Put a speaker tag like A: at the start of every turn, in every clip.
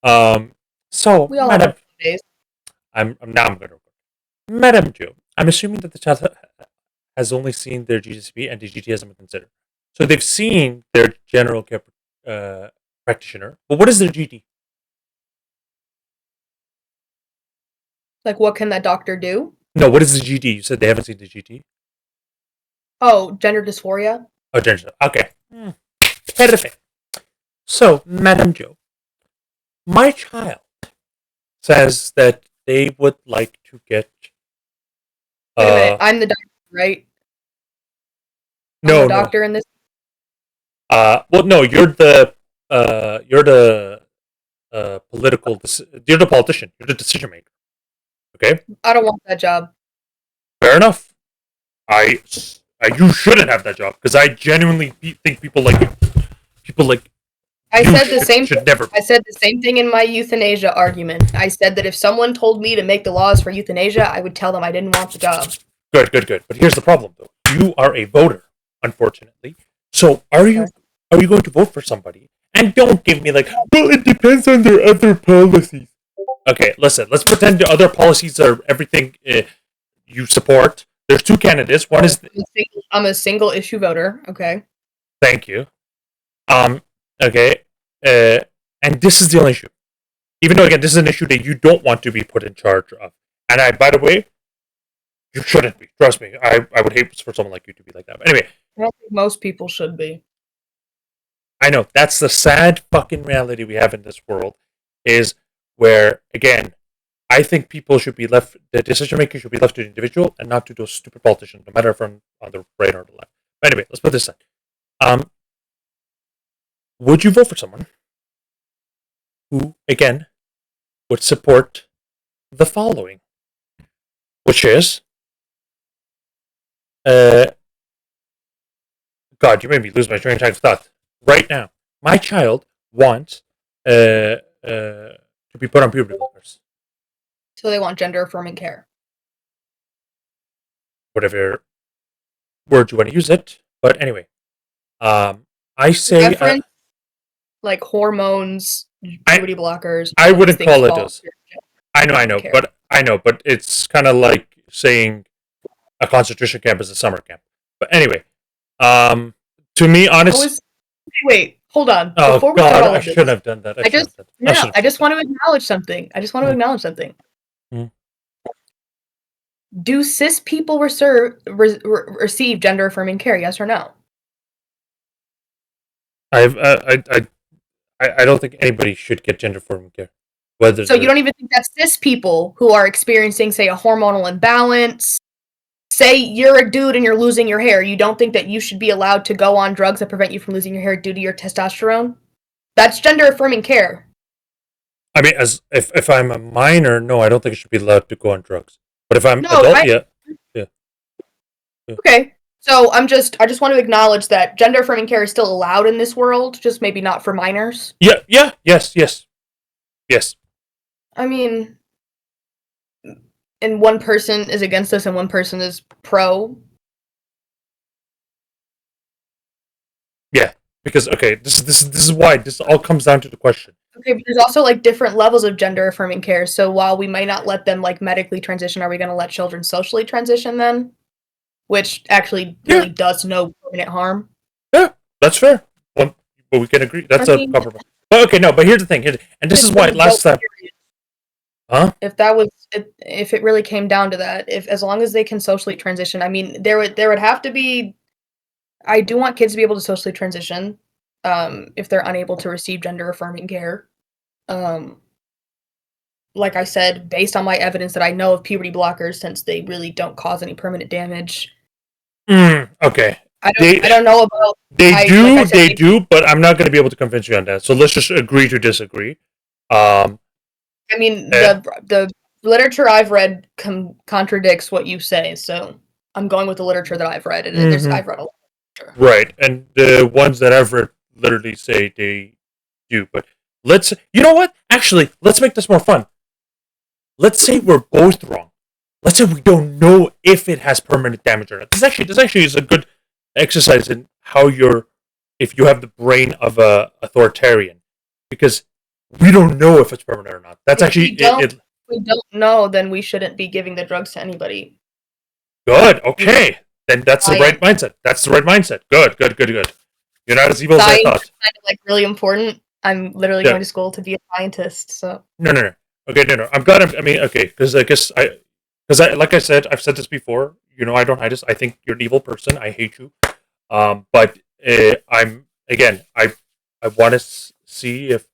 A: Um, so,
B: We all have
A: Madam,
B: our days.
A: I'm now I'm going to Madam Joe. I'm assuming that the child has only seen their GCP and the GT hasn't been considered. So they've seen their general care practitioner, but what is their GT?
B: Like, what can that doctor do?
A: No, what is the GT? You said they haven't seen the GT.
B: Oh, gender dysphoria.
A: Oh, gender. Okay. Perfect. So, Madam Joe, my child says that they would like to get.
B: Wait a minute. I'm the doctor, right? I'm
A: No,
B: the doctor in this.
A: well, no, you're the political. You're the politician. You're the decision maker. Okay.
B: I don't want that job.
A: Fair enough. You shouldn't have that job because I genuinely think people like you. People like
B: I
A: you
B: said the same.
A: Should never.
B: I said the same thing in my euthanasia argument. I said that if someone told me to make the laws for euthanasia, I would tell them I didn't want the job.
A: Good. But here's the problem, though. You are a voter, unfortunately. So are you going to vote for somebody? And don't give me like, well, it depends on their other policies. Okay, listen. Let's pretend the other policies are everything you support. There's two candidates. One is
B: I'm a single issue voter. Okay.
A: Thank you. Okay. And this is the only issue. Even though, again, this is an issue that you don't want to be put in charge of. And by the way, you shouldn't be. Trust me. I would hate for someone like you to be like that. But anyway.
B: I don't think most people should be.
A: I know. That's the sad fucking reality we have in this world. Is where, again, I think people should be left, the decision making should be left to the individual and not to those stupid politicians, no matter if on the right or the left. But anyway, let's put this aside. Would you vote for someone who, again, would support the following? Which is, God, you made me lose my train of thought. Right now, my child wants to be put on puberty blockers.
B: So they want gender affirming care.
A: Whatever word you want to use it. But anyway, I say
B: like hormones, puberty blockers.
A: I wouldn't call it those. I know, but it's kind of like saying a concentration camp is a summer camp. But anyway, to me, honestly,
B: wait, hold on.
A: Oh God, I shouldn't have done that.
B: I just want to acknowledge something.
A: Hmm.
B: Do cis people receive gender affirming care? Yes or no?
A: I don't think anybody should get gender affirming care.
B: So you don't even think that cis people who are experiencing, say, a hormonal imbalance, say you're a dude and you're losing your hair, you don't think that you should be allowed to go on drugs that prevent you from losing your hair due to your testosterone? That's gender affirming care.
A: I mean, if I'm a minor, no, I don't think I should be allowed to go on drugs. But if I'm adult, yeah.
B: Okay. So I just want to acknowledge that gender affirming care is still allowed in this world, just maybe not for minors.
A: Yes.
B: I mean, and one person is against this and one person is pro.
A: Yeah, because this is why this all comes down to the question.
B: Okay, but there's also like different levels of gender affirming care. So while we might not let them like medically transition, are we going to let children socially transition then? Which actually really does no permanent harm.
A: Yeah, that's fair. Well, we can agree. That's a compromise. But okay, no. But here's the thing. And this is why last time. Huh?
B: If it really came down to that, as long as they can socially transition, I mean, there would have to be. I do want kids to be able to socially transition, if they're unable to receive gender affirming care. Like I said, based on my evidence that I know of puberty blockers, since they really don't cause any permanent damage.
A: Okay.
B: I don't know about.
A: They do, but I'm not going to be able to convince you on that. So let's just agree to disagree.
B: I mean, the literature I've read contradicts what you say, so I'm going with the literature that I've read, and I've read a lot of literature.
A: Right, and the ones that I've read literally say they do. But you know what? Actually, let's make this more fun. Let's say we're both wrong. Let's say we don't know if it has permanent damage or not. This actually is a good exercise in how if you have the brain of a authoritarian, because We don't know if it's permanent or not. That's
B: If
A: actually
B: we don't know, then we shouldn't be giving the drugs to anybody.
A: good. Okay, then that's the right
B: Science.
A: mindset. That's the right mindset. Good, good, good, good. You're not as evil as I
B: Science
A: thought.
B: is kind of like really important. I'm literally
A: Yeah.
B: going to school to be a scientist, so
A: No, no, no. Okay, no, no. I'm glad. I mean, okay, because I guess like I said, I've said this before. You know, I don't hide this. I think you're an evil person. I hate you. But I'm again. I want to see if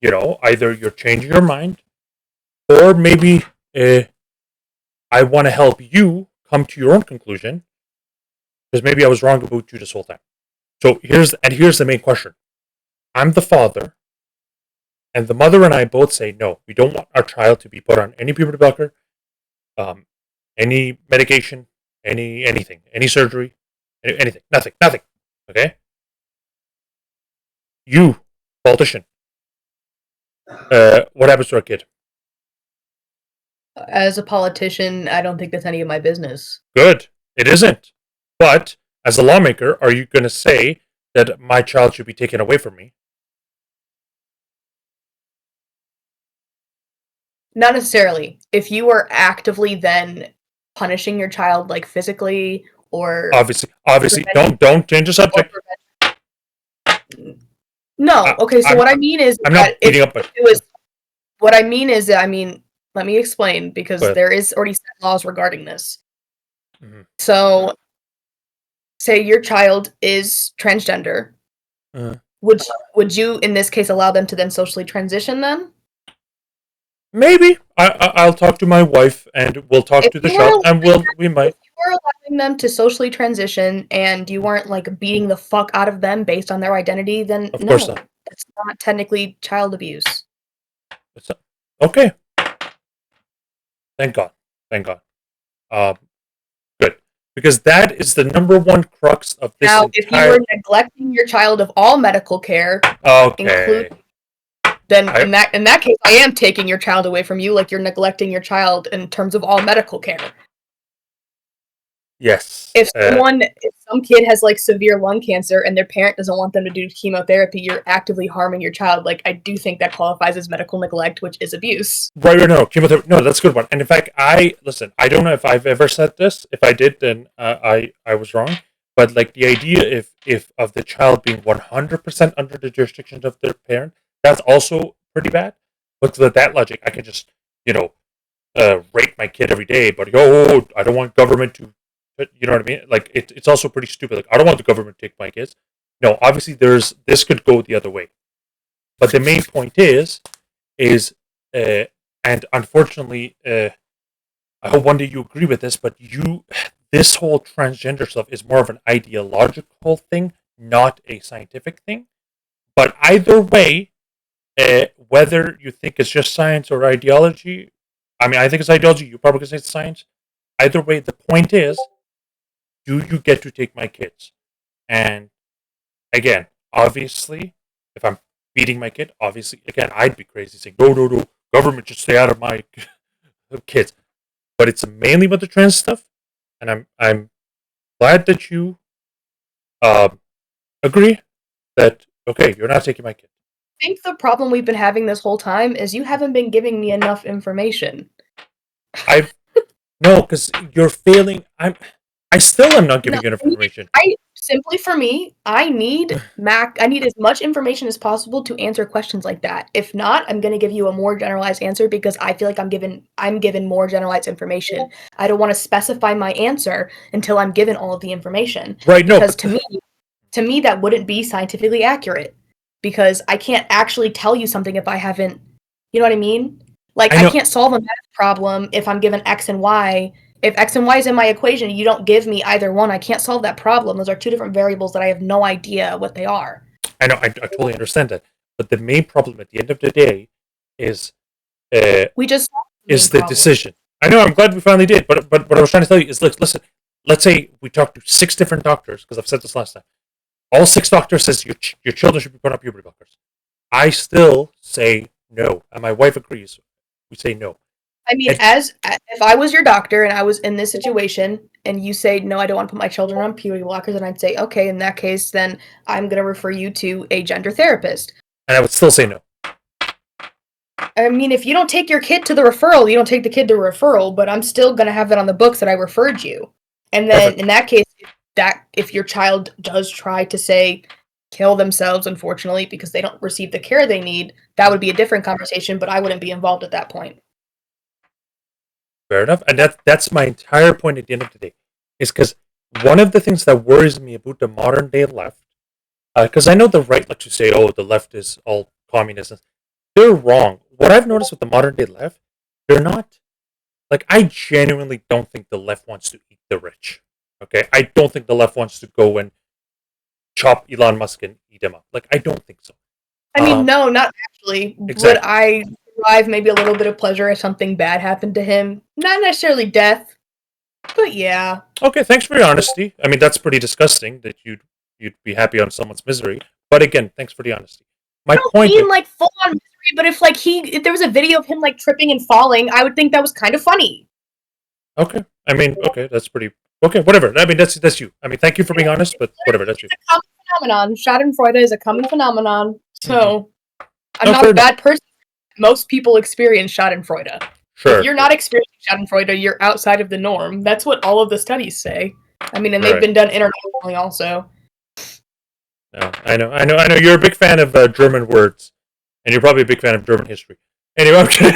A: either you're changing your mind or maybe I want to help you come to your own conclusion because maybe I was wrong about you this whole time. So here's the main question. I'm the father, and the mother and I both say no. We don't want our child to be put on any puberty blocker, um, any medication, anything, any surgery, anything, nothing. Okay, you politician. What happens to our kid?
B: as a politician, I don't think that's any of my business.
A: Good. It isn't. But as a lawmaker, are you going to say that my child should be taken away from me?
B: Not necessarily. If you are actively then punishing your child, like physically or
A: Obviously, don't change the subject.
B: No. Okay. So what I mean is
A: I'm
B: that
A: not beating up, but
B: it was what I mean is that let me explain because there is already set laws regarding this.
A: Mm-hmm.
B: So, say your child is transgender, would you in this case allow them to then socially transition then?
A: Maybe I'll talk to my wife and we'll talk to the shop and we might.
B: If you were allowing them to socially transition and you weren't like beating the fuck out of them based on their identity, then
A: Of course not.
B: That's not technically child abuse.
A: Okay. Thank God. Thank God. Good. Because that is the number one crux of this.
B: Now, if you were neglecting your child of all medical care, then in that case, I am taking your child away from you, like you're neglecting your child in terms of all medical care.
A: Yes.
B: If some kid has like severe lung cancer and their parent doesn't want them to do chemotherapy, you're actively harming your child. Like I do think that qualifies as medical neglect, which is abuse.
A: Right, no, chemotherapy. No, that's a good one. And in fact, I don't know if I've ever said this. If I did, then I was wrong. But like the idea, if of the child being 100% under the jurisdiction of their parent, that's also pretty bad. But with that logic, I can just rape my kid every day. But I don't want government to. You know what I mean? Like it's also pretty stupid. Like I don't want the government to take my kids. No, obviously this could go the other way. But the main point is and unfortunately, I hope one day you agree with this. But this whole transgender stuff is more of an ideological thing, not a scientific thing. But either way, whether you think it's just science or ideology, I mean, I think it's ideology. You probably can say it's science. Either way, the point is, do you get to take my kids? And again, obviously, if I'm beating my kid, obviously, again, I'd be crazy saying, no, government should stay out of my kids. But it's mainly about the trans stuff, and I'm glad that you agree that, okay, you're not taking my kid.
B: I think the problem we've been having this whole time is you haven't been giving me enough information.
A: No, because you're failing. I still am not giving you enough information.
B: For me, I need as much information as possible to answer questions like that. If not, I'm going to give you a more generalized answer because I feel like I'm given more generalized information. I don't want to specify my answer until I'm given all of the information.
A: Right? No,
B: because to me that wouldn't be scientifically accurate because I can't actually tell you something if I haven't. You know what I mean? Like I can't solve a math problem if I'm given X and Y. If X and Y is in my equation, you don't give me either one. I can't solve that problem. Those are two different variables that I have no idea what they are.
A: I know. I totally understand that. But the main problem at the end of the day is the decision. I know. I'm glad we finally did. But what I was trying to tell you is, listen. Let's say we talked to 6 different doctors because I've said this last time. All 6 doctors says your children should be put on puberty blockers. I still say no, and my wife agrees. We say no.
B: I mean, if I was your doctor and I was in this situation and you say, no, I don't want to put my children on puberty blockers, and I'd say, okay, in that case, then I'm going to refer you to a gender therapist.
A: And I would still say no.
B: I mean, if you don't take your kid to the referral, you don't take the kid to referral, but I'm still going to have that on the books that I referred you. And then
A: Perfect.
B: in that case, if your child does try to say kill themselves, unfortunately, because they don't receive the care they need, that would be a different conversation, but I wouldn't be involved at that point.
A: Fair enough. And that's my entire point at the end of the day. Is because one of the things that worries me about the modern day left, because I know the right like to say, oh, the left is all communism. They're wrong. What I've noticed with the modern day left, they're not like I genuinely don't think the left wants to eat the rich. Okay, I don't think the left wants to go and chop Elon Musk and eat him up. Like I don't think so.
B: I mean, no, not actually.
A: Exactly.
B: Would I derive maybe a little bit of pleasure if something bad happened to him? Not necessarily death, but yeah.
A: Okay, thanks for your honesty. I mean, that's pretty disgusting that you'd be happy on someone's misery. But again, thanks for the honesty. My
B: I don't
A: point
B: mean
A: is,
B: like full on misery, but if there was a video of him like tripping and falling, I would think that was kind of funny.
A: okay. I mean, okay, that's pretty okay. Whatever. I mean, that's you. I mean, thank you for being honest, but whatever. That's you.
B: It's a common phenomenon. Schadenfreude is a common phenomenon. So I'm
A: No,
B: not
A: fair
B: a bad person. Most people experience Schadenfreude.
A: Sure.
B: If you're not experiencing Schadenfreude, you're outside of the norm. That's what all of the studies say. I mean, and they've
A: Right.
B: been done internationally also.
A: No, I know. You're a big fan of German words, and you're probably a big fan of German history. Anyway, okay.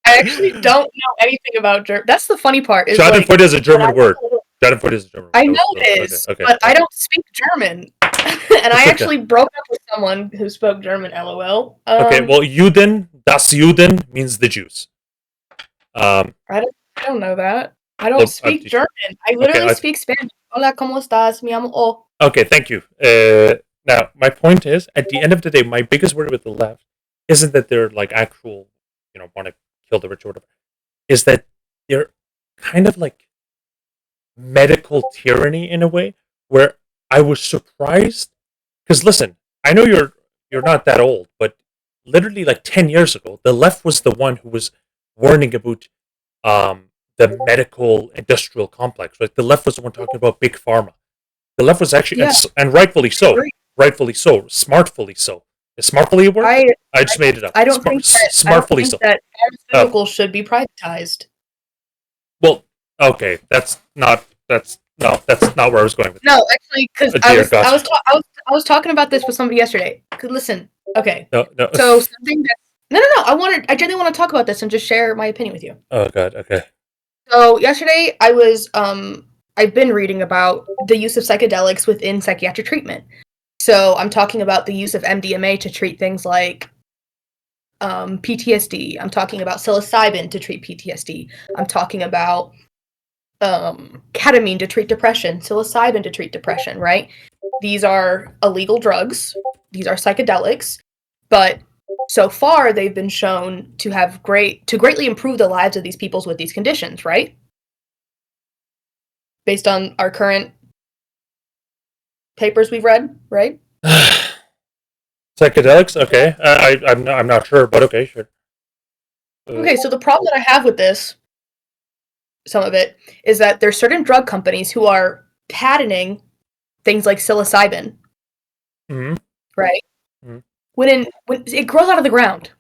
B: I actually don't know anything about German. That's the funny part. Is
A: Schadenfreude is a German word. Schadenfreude is a German word.
B: I know it is,
A: okay.
B: but I don't speak German. And I actually broke up with someone who spoke German, lol.
A: Okay, well, das Juden means the Jews.
B: I don't know that. I don't speak German. I literally speak Spanish. Hola, ¿cómo estás? Me llamo O.
A: Okay, thank you. Now, my point is, at the end of the day, my biggest worry with the left isn't that they're like actual, want to kill the rich or whatever. Is that they're kind of like medical tyranny in a way where I was surprised. Because listen, I know you're not that old, but literally like 10 years ago, the left was the one who was warning about the medical industrial complex. Right, the left was the one talking about big pharma. The left was actually, and rightfully so, smartfully so. Is smartfully a word? I just made it up.
B: I don't think that pharmaceuticals should be privatized.
A: Well, okay, that's not where I was going with.
B: No, actually, because I was talking about this with somebody yesterday. Listen, okay.
A: No.
B: So something that no. I genuinely want to talk about this and just share my opinion with you.
A: Oh God. Okay.
B: So yesterday I've been reading about the use of psychedelics within psychiatric treatment. So I'm talking about the use of MDMA to treat things like PTSD. I'm talking about psilocybin to treat PTSD. I'm talking about ketamine to treat depression, psilocybin to treat depression, right? These are illegal drugs. These are psychedelics. But so far, they've been shown to greatly improve the lives of these people with these conditions, right? Based on our current papers we've read, right?
A: Psychedelics, okay. I'm not sure, but okay, sure.
B: Okay, so the problem that I have with this, some of it, is that there's certain drug companies who are patenting things like psilocybin, right? Mm-hmm. When it grows out of the ground.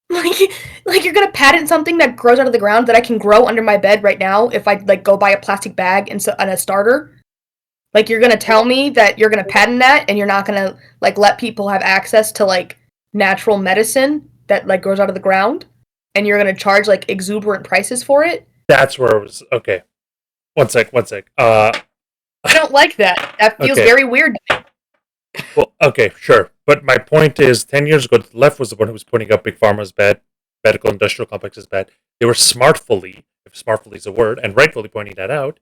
B: Like you're gonna patent something that grows out of the ground that I can grow under my bed right now if I like go buy a plastic bag and a starter. Like you're gonna tell me that you're gonna patent that and you're not gonna like let people have access to like natural medicine that like grows out of the ground, and you're gonna charge like exuberant prices for it.
A: That's where it was. Okay, one sec.
B: I don't like that. That feels very weird to me.
A: Well, okay, sure. But my point is, 10 years ago, the left was the one who was putting up Big Pharma's bad, medical industrial complex is bad. They were smartfully, if smartfully is a word, and rightfully pointing that out.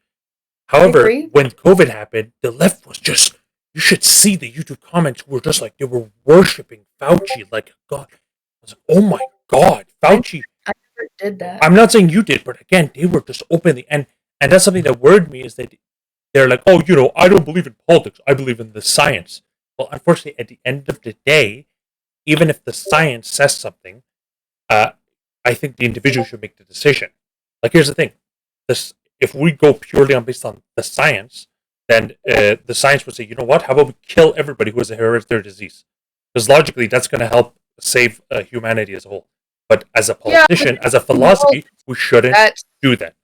A: However, when COVID happened, the left was just, you should see the YouTube comments were just like, they were worshipping Fauci like God. I was like, oh my God, Fauci.
B: I never did that.
A: I'm not saying you did, but again, they were just openly, and that's something that worried me is that they're like, oh, I don't believe in politics. I believe in the science. Well, unfortunately, at the end of the day, even if the science says something, I think the individual should make the decision. Like, here's the thing: if we go purely based on the science, then the science would say, you know what? How about we kill everybody who has a hereditary disease? Because logically, that's going to help save humanity as a whole. But as a
B: Yeah,
A: politician, as a
B: well,
A: philosophy, we shouldn't
B: that's
A: do that.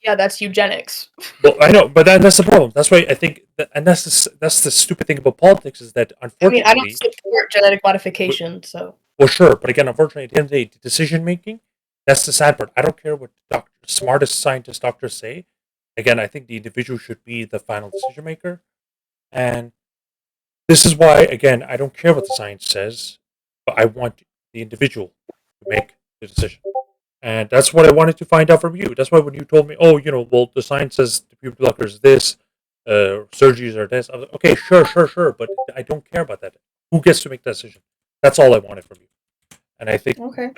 B: that's eugenics.
A: Well, I know, but that's the problem. That's why I think, and that's the stupid thing about politics is that
B: I mean, I don't
A: unfortunately,
B: support genetic modification, so
A: well, sure, but again, unfortunately, at the end of the day, decision making, that's the sad part. I don't care what smartest scientists, doctors say. Again, I think the individual should be the final decision maker, and this is why, again, I don't care what the science says, but I want the individual to make the decision. And that's what I wanted to find out from you. That's why when you told me, oh, well, the science says the puberty blocker is this, surgeries are this. I was like, okay, sure, but I don't care about that. Who gets to make that decision? That's all I wanted from you. And I think
B: okay.